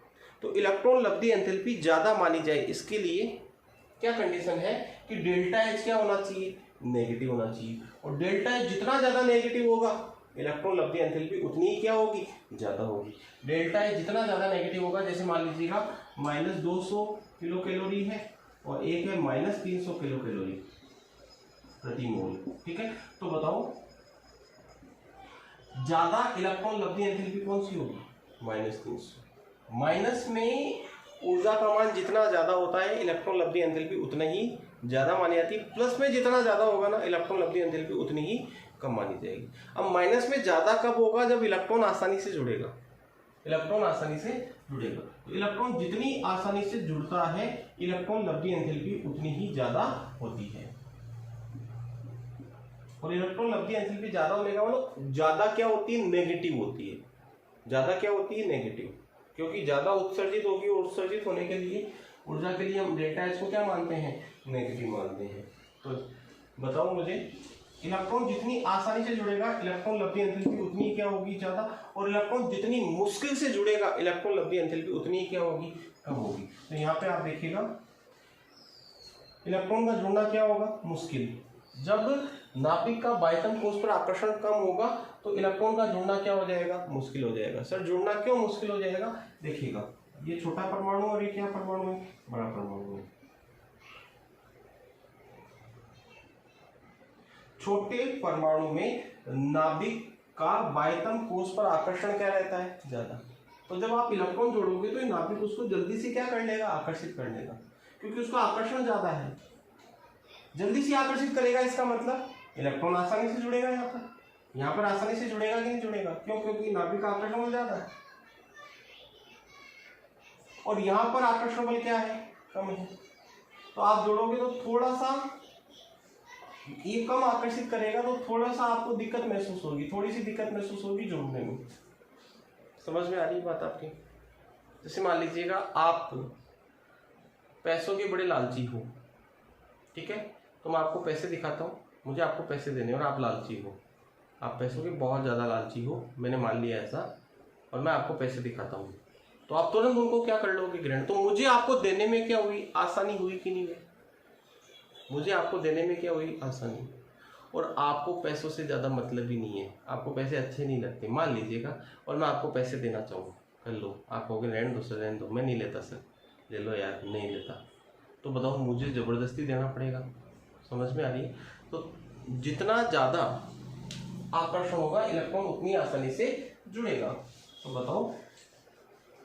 तो इलेक्ट्रॉन लब्धि एंथैल्पी ज्यादा मानी जाए इसके लिए क्या कंडीशन है कि डेल्टा एच क्या होना चाहिए, नेगेटिव होना चाहिए। और डेल्टा एच जितना ज्यादा नेगेटिव होगा, इलेक्ट्रॉन लब्धि एंथैल्पी उतनी ही क्या होगी, ज्यादा होगी। डेल्टा एच जितना ज्यादा नेगेटिव होगा, जैसे मान लीजिएगा -200 किलो कैलोरी है और एक है -300 किलो कैलोरी प्रति मोल। ठीक है, तो बताओ ज्यादा इलेक्ट्रॉन लब्धि एंथैल्पी कौन सी होगी, -300। माइनस में ऊर्जा का मान जितना ज्यादा होता है, इलेक्ट्रॉन लब्धि एंथैल्पी उतना ही ज्यादा मानी जाती है। प्लस में जितना ज्यादा होगा ना, इलेक्ट्रॉन लब्धि एंथैल्पी उतनी ही कम मानी जाएगी। अब माइनस में ज्यादा कब होगा, जब इलेक्ट्रॉन आसानी से जुड़ेगा, इलेक्ट्रॉन आसानी से जुड़ेगा। तो इलेक्ट्रॉन जितनी आसानी से जुड़ता है, इलेक्ट्रॉन लब्धि एंथैल्पी उतनी ही ज्यादा होती है। और इलेक्ट्रॉन लब्धि एंथैल्पी ज्यादा होने का मतलब ज्यादा क्या होती है, नेगेटिव होती है। ज्यादा क्या होती है, नेगेटिव, क्योंकि ज्यादा उत्सर्जित होगी। उत्सर्जित होने के लिए ऊर्जा के लिए हम डेल्टा एच को क्या मानते हैं, नेगेटिव मानते हैं। तो बताओ मुझे, इलेक्ट्रॉन जितनी आसानी से जुड़ेगा, इलेक्ट्रॉन लब्धि एंथैल्पी उतनी क्या होगी, ज्यादा। और इलेक्ट्रॉन जितनी मुश्किल से जुड़ेगा, इलेक्ट्रॉन लब्धि एंथैल्पी उतनी क्या होगी, कम होगी। तो यहाँ पे आप देखिएगा इलेक्ट्रॉन का जुड़ना क्या होगा, मुश्किल। जब नाभिक का बाह्यतम कोष पर आकर्षण कम होगा तो इलेक्ट्रॉन का जुड़ना क्या हो जाएगा, मुश्किल हो जाएगा। सर जुड़ना क्यों मुश्किल हो जाएगा, देखिएगा ये छोटा परमाणु और ये क्या परमाणु है, बड़ा परमाणु है। छोटे परमाणु में नाभिक का बाह्यतम कोष पर आकर्षण क्या रहता है, ज्यादा। तो जब आप इलेक्ट्रॉन जोड़ोगे तो ये नाभिक उसको जल्दी से क्या कर लेगा, आकर्षित कर लेगा, क्योंकि उसका आकर्षण ज्यादा है, जल्दी से आकर्षित करेगा। इसका मतलब इलेक्ट्रॉन आसानी से जुड़ेगा। यहाँ पर आसानी से जुड़ेगा कि नहीं जुड़ेगा, क्यों, क्योंकि नाभिक का आकर्षण बल ज्यादा है। और यहाँ पर आकर्षण बल क्या है, कम है। तो आप जोड़ोगे तो थोड़ा सा ये कम आकर्षित करेगा, तो थोड़ा सा आपको दिक्कत महसूस होगी, थोड़ी सी दिक्कत महसूस होगी जोड़ने में। समझ में आ रही बात आपकी। जैसे मान लीजिएगा आप पैसों के बड़े लालची हो, ठीक है, तो मैं आपको पैसे दिखाता हूँ, मुझे आपको पैसे देने और आप लालची हो, आप पैसों के बहुत ज़्यादा लालची हो, मैंने मान लिया ऐसा, और मैं आपको पैसे दिखाता हूँ, तो आप तुरंत उनको क्या कर लोगे, ग्रहण। तो मुझे आपको देने में क्या हुई, आसानी हुई कि नहीं हुई, मुझे आपको देने में क्या हुई, आसानी। और आपको पैसों से ज़्यादा मतलब ही नहीं है, आपको पैसे अच्छे नहीं लगते, मान लीजिएगा, और मैं आपको पैसे देना चाहूँ, कर लो, आप कहोगे रहने दो सर, रहने दो, मैं नहीं लेता सर, ले लो यार, नहीं लेता। तो बताओ मुझे ज़बरदस्ती देना पड़ेगा। समझ में आ रही है। तो जितना ज़्यादा आकर्षण होगा, इलेक्ट्रॉन उतनी आसानी से जुड़ेगा। तो बताओ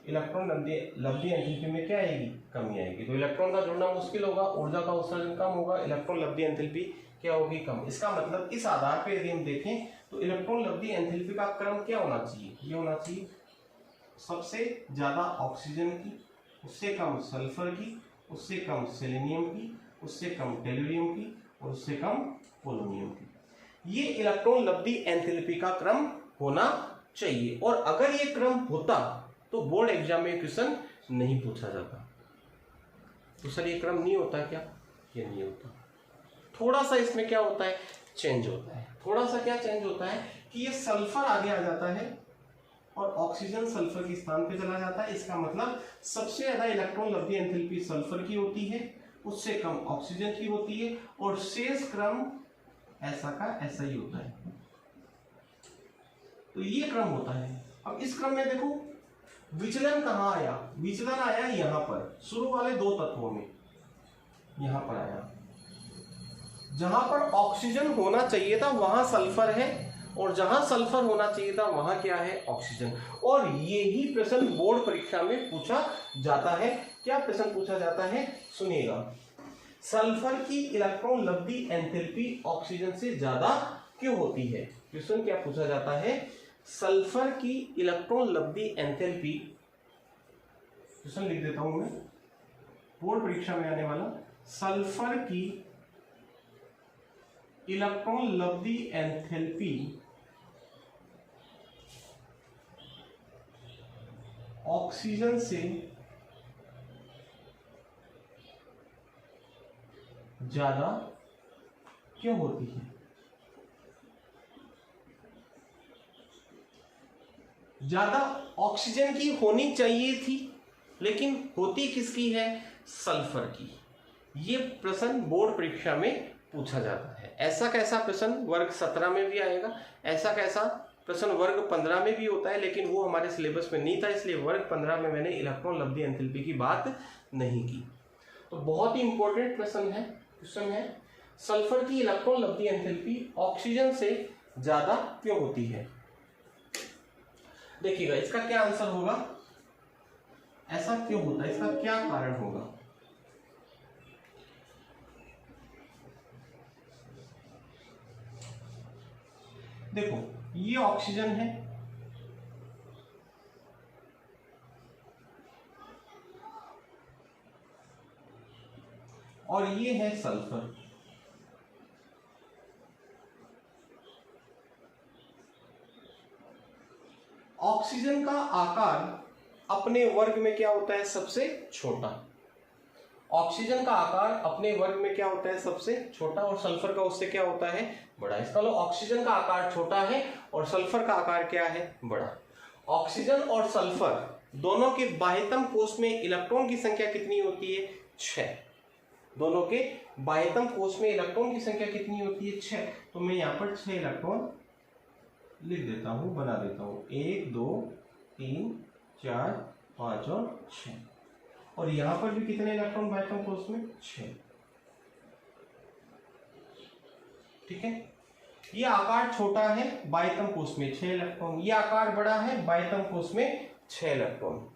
इलेक्ट्रॉन लब्धी एंथैल्पी में क्या आएगी, कमी आएगी। तो इलेक्ट्रॉन का जुड़ना मुश्किल होगा, ऊर्जा का उत्सर्जन कम होगा, इलेक्ट्रॉन लब्धी एंथैल्पी क्या होगी, कम। इसका मतलब इस आधार पर यदि हम देखें तो इलेक्ट्रॉन लब्धी एंथैल्पी का क्रम क्या होना चाहिए, ये होना चाहिए सबसे ज्यादा ऑक्सीजन की, उससे कम सल्फर की, उससे कम सेलेनियम की, उससे कम टेलुरियम की और उससे कम पोलोनियम की। ये इलेक्ट्रॉन लब्धी एंथैल्पी का क्रम होना चाहिए। और अगर ये क्रम होता तो बोर्ड एग्जाम में क्वेश्चन नहीं पूछा जाता। तो सर ये क्रम नहीं होता क्या, ये नहीं होता। थोड़ा सा इसमें क्या होता है, चेंज होता है। थोड़ा सा क्या चेंज होता है कि ये सल्फर आगे आ जाता है और ऑक्सीजन सल्फर के स्थान पे चला जाता है। इसका मतलब सबसे ज्यादा इलेक्ट्रॉन लब्धी एंथैल्पी सल्फर की होती है, उससे कम ऑक्सीजन की होती है और शेष क्रम ऐसा का ऐसा ही होता है। तो ये क्रम होता है। अब इस क्रम में देखो विचलन कहाँ आया, विचलन आया यहाँ पर शुरू वाले दो तत्वों में, यहां पर आया। जहां पर ऑक्सीजन होना चाहिए था वहां सल्फर है और जहां सल्फर होना चाहिए था वहां क्या है, ऑक्सीजन। और यही प्रश्न बोर्ड परीक्षा में पूछा जाता है। क्या प्रश्न पूछा जाता है, सुनिएगा। सल्फर की इलेक्ट्रॉन लब्धी एंथैल्पी ऑक्सीजन से ज्यादा क्यों होती है। क्वेश्चन क्या पूछा जाता है, सल्फर की इलेक्ट्रॉन लब्धी एंथैल्पी, क्वेश्चन लिख देता हूं मैं, बोर्ड परीक्षा में आने वाला, सल्फर की इलेक्ट्रॉन लब्धी एंथैल्पी ऑक्सीजन से ज्यादा क्यों होती है। ज्यादा ऑक्सीजन की होनी चाहिए थी लेकिन होती किसकी है, सल्फर की। ये प्रश्न बोर्ड परीक्षा में पूछा जाता है। ऐसा कैसा प्रश्न वर्ग 17 में भी आएगा, ऐसा कैसा प्रश्न वर्ग 15 में भी होता है, लेकिन वो हमारे सिलेबस में नहीं था, इसलिए वर्ग 15 में मैंने इलेक्ट्रॉन लब्धी एंथैल्पी की बात नहीं की। तो बहुत ही इंपॉर्टेंट प्रश्न है, क्वेश्चन है, सल्फर की इलेक्ट्रॉन लब्धी एंथैल्पी ऑक्सीजन से ज्यादा क्यों होती है। देखिएगा इसका क्या आंसर होगा, ऐसा क्यों होता है, इसका क्या कारण होगा। देखो ये ऑक्सीजन है और ये है सल्फर। ऑक्सीजन का आकार अपने वर्ग में क्या होता है, सबसे छोटा। ऑक्सीजन का आकार अपने वर्ग में क्या होता है, सबसे छोटा, और सल्फर का उससे क्या होता है, बड़ा। इसका मतलब ऑक्सीजन का आकार छोटा है और सल्फर का आकार क्या है, बड़ा। ऑक्सीजन और सल्फर दोनों के बाह्यतम कोष में इलेक्ट्रॉन की संख्या कितनी होती है, 6। दोनों के बाह्यतम कोष में इलेक्ट्रॉन की संख्या कितनी होती है, 6। तो मैं यहाँ पर 6 इलेक्ट्रॉन लिख देता हूं, बना देता हूं, 1 2 3 4 5 और 6। और यहां पर भी कितने इलेक्ट्रॉन बाह्यतम कोष में, 6। ठीक है, ये आकार छोटा है बाह्यतम कोष में 6 इलेक्ट्रॉन, ये आकार बड़ा है बाह्यतम कोष में 6 इलेक्ट्रॉन।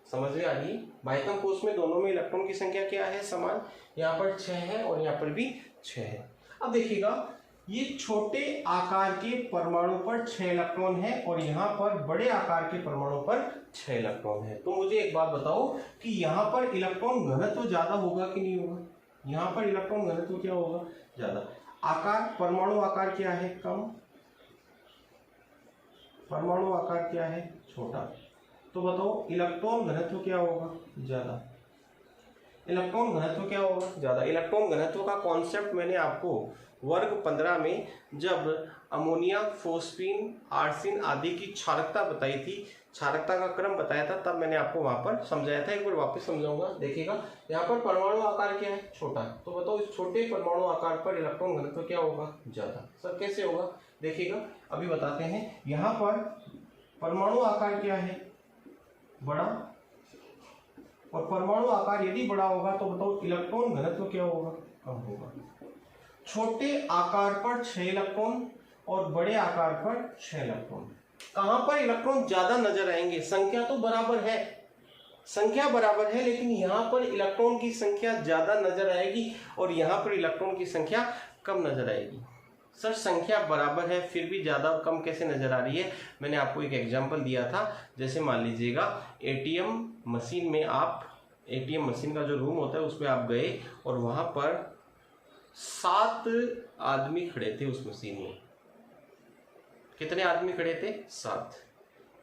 समझ में आ रही है, बाह्यतम कोष में दोनों में इलेक्ट्रॉन की संख्या क्या है, समान। यहाँ पर 6 है और यहाँ पर भी 6 है। अब देखिएगा ये छोटे आकार के परमाणु पर 6 इलेक्ट्रॉन है और यहाँ पर बड़े आकार के परमाणु पर 6 इलेक्ट्रॉन है। तो मुझे एक बात बताओ कि यहाँ पर इलेक्ट्रॉन घनत्व ज्यादा होगा कि नहीं होगा, यहाँ पर इलेक्ट्रॉन घनत्व क्या होगा, ज्यादा। आकार, परमाणु आकार क्या है, कम, परमाणु आकार क्या है, छोटा। तो बताओ इलेक्ट्रॉन घनत्व क्या होगा, ज्यादा। इलेक्ट्रॉन घनत्व क्या होगा, ज्यादा। इलेक्ट्रॉन घनत्व का कॉन्सेप्ट मैंने आपको वर्ग 15 में जब अमोनिया, फोस्फीन, आर्सिन आदि की क्षारकता बताई थी, क्षारकता का क्रम बताया था, तब मैंने आपको वहां पर समझाया था। एक बार वापस समझाऊंगा। देखिएगा यहाँ पर परमाणु आकार क्या है, छोटा। तो बताओ इस छोटे परमाणु आकार पर इलेक्ट्रॉन घनत्व क्या होगा, ज्यादा। सर कैसे होगा, देखिएगा अभी बताते हैं। यहाँ पर परमाणु आकार क्या है, बड़ा, और परमाणु आकार यदि बड़ा होगा तो बताओ इलेक्ट्रॉन घनत्व क्या होगा, कम होगा। छोटे आकार पर 6 इलेक्ट्रॉन और बड़े आकार पर 6 इलेक्ट्रॉन। कहां पर इलेक्ट्रॉन ज्यादा नजर आएंगे? संख्या तो बराबर है, संख्या बराबर है, लेकिन यहां पर इलेक्ट्रॉन की संख्या ज्यादा नजर आएगी और यहां पर इलेक्ट्रॉन की संख्या कम नजर आएगी। सर संख्या बराबर है फिर भी ज्यादा और कम कैसे नजर आ रही है? मैंने आपको एक एग्जांपल दिया था, जैसे मान लीजिएगा एटीएम मशीन में आप, एटीएम मशीन का जो रूम होता है उसमें आप गए और वहां पर 7 आदमी खड़े थे उस मशीन में। कितने आदमी खड़े थे? 7।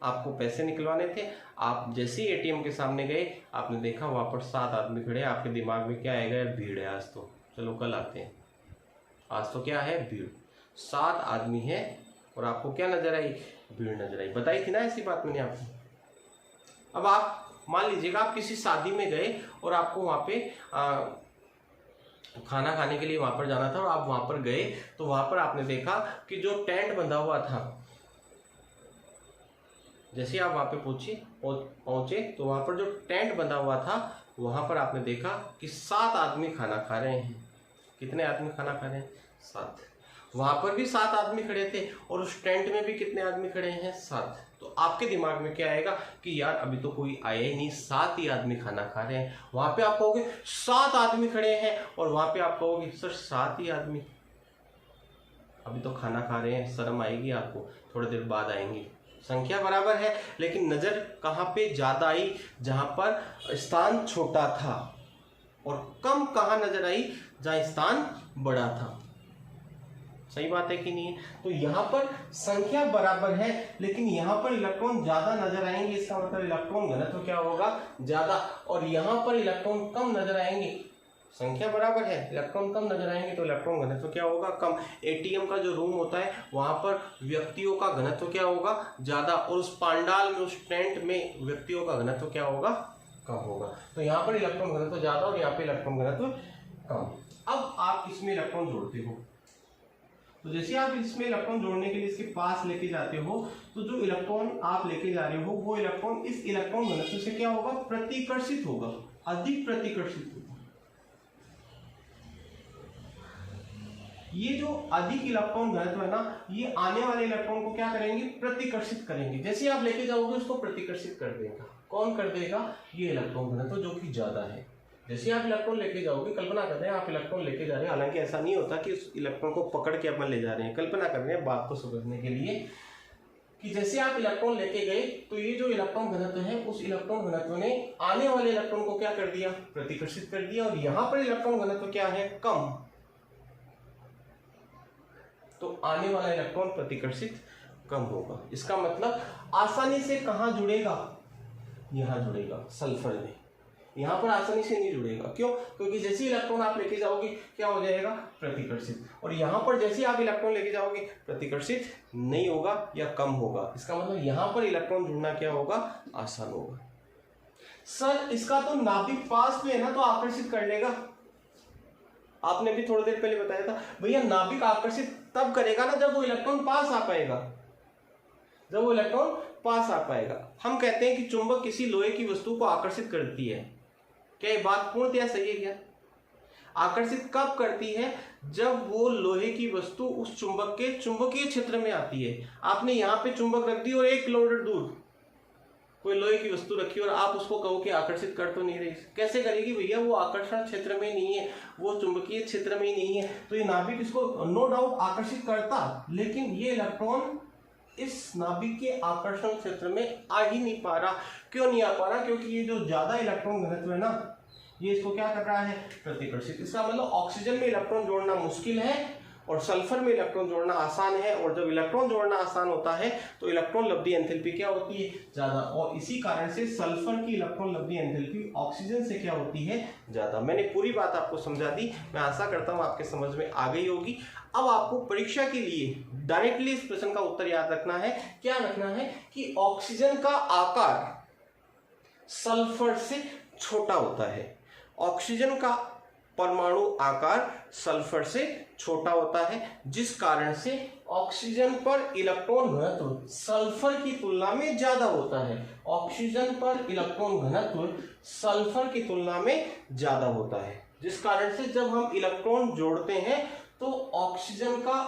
आपको पैसे निकलवाने थे, आप जैसे ही एटीएम के सामने गए आपने देखा वहां पर 7 आदमी खड़े। आपके दिमाग में क्या आएगा? यार भीड़ है आज तो, चलो कल आते हैं। आज तो क्या है? भीड़। 7 आदमी है और आपको क्या नजर आई? भीड़ नजर आई। बताई थी ना ऐसी बात मैंने आपको। अब आप मान लीजिएगा आप किसी शादी में गए और आपको वहां पे खाना खाने के लिए वहां पर जाना था और आप वहां पर गए तो वहां पर आपने देखा कि जो टेंट बंधा हुआ था, जैसे आप वहां पे पहुंचे तो वहां पर जो टेंट बंधा हुआ था वहां पर आपने देखा कि 7 आदमी खाना खा रहे हैं। कितने आदमी खाना खा रहे हैं? 7। वहां पर भी 7 आदमी खड़े थे और उस टेंट में भी कितने आदमी खड़े हैं? 7। तो आपके दिमाग में क्या आएगा कि यार अभी तो कोई आया ही नहीं, 7 ही आदमी खाना खा रहे हैं। वहां पे आप कहोगे 7 आदमी खड़े हैं और वहां पे आप कहोगे सर 7 ही आदमी अभी तो खाना खा रहे हैं। शर्म आएगी आपको, थोड़ी देर बाद आएंगी। संख्या बराबर है लेकिन नजर कहां पे ज्यादा आई? जहां पर स्थान छोटा था। और कम कहां नजर आई? जहां स्थान बड़ा था। सही बात है कि नहीं है? तो यहां पर संख्या बराबर है लेकिन यहां पर इलेक्ट्रॉन ज्यादा नजर आएंगे, इसका मतलब इलेक्ट्रॉन घनत्व क्या होगा? ज्यादा। और यहां पर इलेक्ट्रॉन कम नजर आएंगे, संख्या बराबर है, इलेक्ट्रॉन कम नजर आएंगे तो इलेक्ट्रॉन घनत्व क्या होगा? कम। एटीएम का जो रूम होता है वहां पर व्यक्तियों का घनत्व क्या होगा? ज्यादा। और उस पांडाल में, उस टेंट में व्यक्तियों का घनत्व क्या होगा? कम होगा। तो यहाँ पर इलेक्ट्रॉन घनत्व ज्यादा और यहाँ पे इलेक्ट्रॉन घनत्व कम। अब आप इसमें इलेक्ट्रॉन जोड़ते हो तो जैसे आप इसमें इलेक्ट्रॉन जोड़ने के लिए इसके पास लेके जाते हो तो जो इलेक्ट्रॉन आप लेके जा रहे हो वो इलेक्ट्रॉन इस इलेक्ट्रॉन घनत्व से क्या होगा? प्रतिकर्षित होगा, अधिक प्रतिकर्षित होगा। ये जो अधिक इलेक्ट्रॉन घनत्व है ना, ये आने वाले इलेक्ट्रॉन को क्या करेंगे? प्रतिकर्षित करेंगे। जैसे आप लेके जाओगे उसको प्रतिकर्षित कर देगा। कौन कर देगा? ये इलेक्ट्रॉन घनत्व जो कि ज्यादा है। जैसे आप इलेक्ट्रॉन लेके जाओगे, कल्पना करते हैं आप इलेक्ट्रॉन लेके जा रहे हैं, हालांकि ऐसा नहीं होता कि उस इलेक्ट्रॉन को पकड़ के अपन ले जा रहे हैं, कल्पना कर रहे हैं बात को समझने के लिए कि जैसे आप इलेक्ट्रॉन लेके गए तो ये जो इलेक्ट्रॉन घनत्व है उस इलेक्ट्रॉन घनत्व ने आने वाले इलेक्ट्रॉन को क्या कर दिया? प्रतिकर्षित कर दिया। और यहां पर इलेक्ट्रॉन घनत्व क्या है? कम। तो आने वाला इलेक्ट्रॉन प्रतिकर्षित कम होगा। इसका मतलब आसानी से कहां जुड़ेगा? यहां जुड़ेगा, सल्फर में। यहां पर आसानी से नहीं जुड़ेगा। क्यों? क्योंकि जैसे इलेक्ट्रॉन आप लेके जाओगे क्या हो जाएगा? प्रतिकर्षित। और यहां पर जैसे आप इलेक्ट्रॉन लेके जाओगे प्रतिकर्षित नहीं होगा या कम होगा। इसका मतलब यहां पर इलेक्ट्रॉन जुड़ना क्या होगा? आसान होगा। सर इसका तो नाभिक पास में है ना, तो आकर्षित कर लेगा। आपने भी थोड़ी देर पहले बताया था भैया नाभिक आकर्षित तब करेगा ना जब वो इलेक्ट्रॉन पास आ पाएगा, जब वो इलेक्ट्रॉन पास आ पाएगा। हम कहते हैं कि चुंबक किसी लोहे की वस्तु को आकर्षित करती है। क्या ये बात पूर्णतया सही है? क्या आकर्षित कब करती है? जब वो लोहे की वस्तु उस चुंबक के चुंबकीय क्षेत्र में आती है। आपने यहाँ पे चुंबक रख दी और 1 किलोमीटर दूर कोई लोहे की वस्तु रखी और आप उसको कहो कि आकर्षित कर तो नहीं रही, कैसे करेगी भैया? वो आकर्षण क्षेत्र में नहीं है, वो चुंबकीय क्षेत्र में ही नहीं है। तो ये नाभिक इसको नो डाउट आकर्षित करता, लेकिन ये इलेक्ट्रॉन इस नाभिक के आकर्षण क्षेत्र में आ ही नहीं पा रहा। क्यों नहीं आ पा रहा? क्योंकि ये जो ज्यादा इलेक्ट्रॉन घनत्व है ना, ये इसको क्या कर रहा है? प्रतिकर्षित। इसका मतलब ऑक्सीजन में इलेक्ट्रॉन जोड़ना मुश्किल है और सल्फर में इलेक्ट्रॉन जोड़ना आसान है। और जब इलेक्ट्रॉन जोड़ना आसान होता है तो इलेक्ट्रॉन लब्धि एंथैल्पी क्या होती है? ज्यादा। और इसी कारण से सल्फर की इलेक्ट्रॉन लब्धि एंथैल्पी ऑक्सीजन से क्या होती है? ज्यादा। मैंने पूरी बात आपको समझा दी, मैं आशा करता हूं आपके समझ में आ गई होगी। अब आपको परीक्षा के लिए डायरेक्टली इस प्रश्न का उत्तर याद रखना है। क्या रखना है? कि ऑक्सीजन का आकार सल्फर से छोटा होता है। ऑक्सीजन का परमाणु आकार सल्फर से छोटा होता है, जिस कारण से ऑक्सीजन पर इलेक्ट्रॉन घनत्व सल्फर की तुलना में ज्यादा होता है। ऑक्सीजन पर इलेक्ट्रॉन घनत्व सल्फर की तुलना में ज्यादा होता है, जिस कारण से जब हम इलेक्ट्रॉन जोड़ते हैं तो ऑक्सीजन का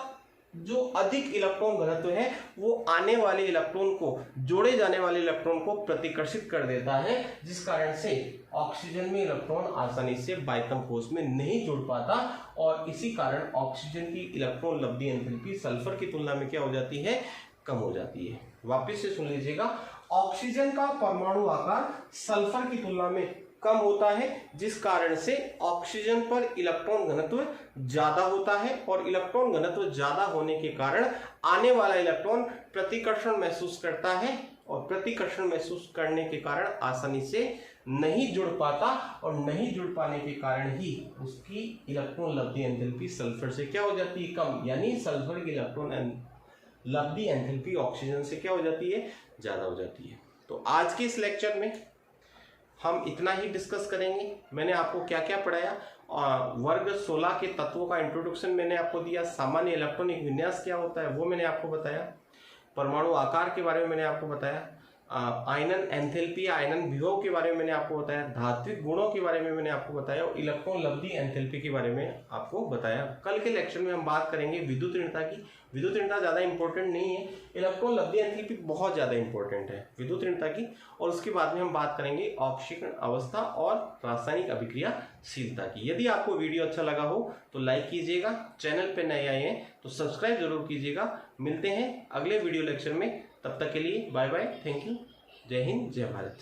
जो अधिक इलेक्ट्रॉन घनत्व है वो आने वाले इलेक्ट्रॉन को, जोड़े जाने वाले इलेक्ट्रॉन को प्रतिकर्षित कर देता है, जिस कारण से ऑक्सीजन में इलेक्ट्रॉन आसानी से बाह्यतम कोश में नहीं जुड़ पाता और इसी कारण ऑक्सीजन की इलेक्ट्रॉन लब्धि एंथैल्पी सल्फर की तुलना में क्या हो जाती है, कम हो जाती है। वापस से सुन लीजिएगा, ऑक्सीजन का परमाणु आकार सल्फर की तुलना में कम होता है, जिस कारण से ऑक्सीजन पर इलेक्ट्रॉन घनत्व ज्यादा होता है और इलेक्ट्रॉन घनत्व ज्यादा होने के कारण आने वाला इलेक्ट्रॉन प्रतिकर्षण महसूस करता है और प्रतिकर्षण महसूस करने के कारण आसानी से नहीं जुड़ पाता और नहीं जुड़ पाने के कारण ही उसकी इलेक्ट्रॉन लब्धि एंथैल्पी सल्फर से क्या हो जाती है, कम। यानी सल्फर की इलेक्ट्रॉन लब्धि एंथैल्पी ऑक्सीजन से क्या हो जाती है, ज्यादा हो जाती है। तो आज के इस लेक्चर में हम इतना ही डिस्कस करेंगे। मैंने आपको क्या क्या पढ़ाया, वर्ग 16 के तत्वों का इंट्रोडक्शन मैंने आपको दिया, सामान्य इलेक्ट्रॉनिक विन्यास क्या होता है वो मैंने आपको बताया, परमाणु आकार के बारे में मैंने आपको बताया, आयनन एंथैल्पी आयनन विभव के बारे में मैंने आपको बताया, धात्विक गुणों के बारे में मैंने आपको बताया और इलेक्ट्रॉन लब्धि एंथैल्पी के बारे में आपको बताया। कल के लेक्चर में हम बात करेंगे विद्युत ऋणता की। विद्युत ऋणता ज़्यादा इंपॉर्टेंट नहीं है, इलेक्ट्रॉन लब्धि एंथैल्पी बहुत ज़्यादा इंपॉर्टेंट है विद्युत ऋणता की। और उसके बाद में हम बात करेंगे ऑक्सीकरण अवस्था और रासायनिक अभिक्रियाशीलता की। यदि आपको वीडियो अच्छा लगा हो तो लाइक कीजिएगा, चैनल पर नए आए हैं तो सब्सक्राइब जरूर कीजिएगा। मिलते हैं अगले वीडियो लेक्चर में, तब तक के लिए बाय बाय, थैंक यू, जय हिंद, जय भारत।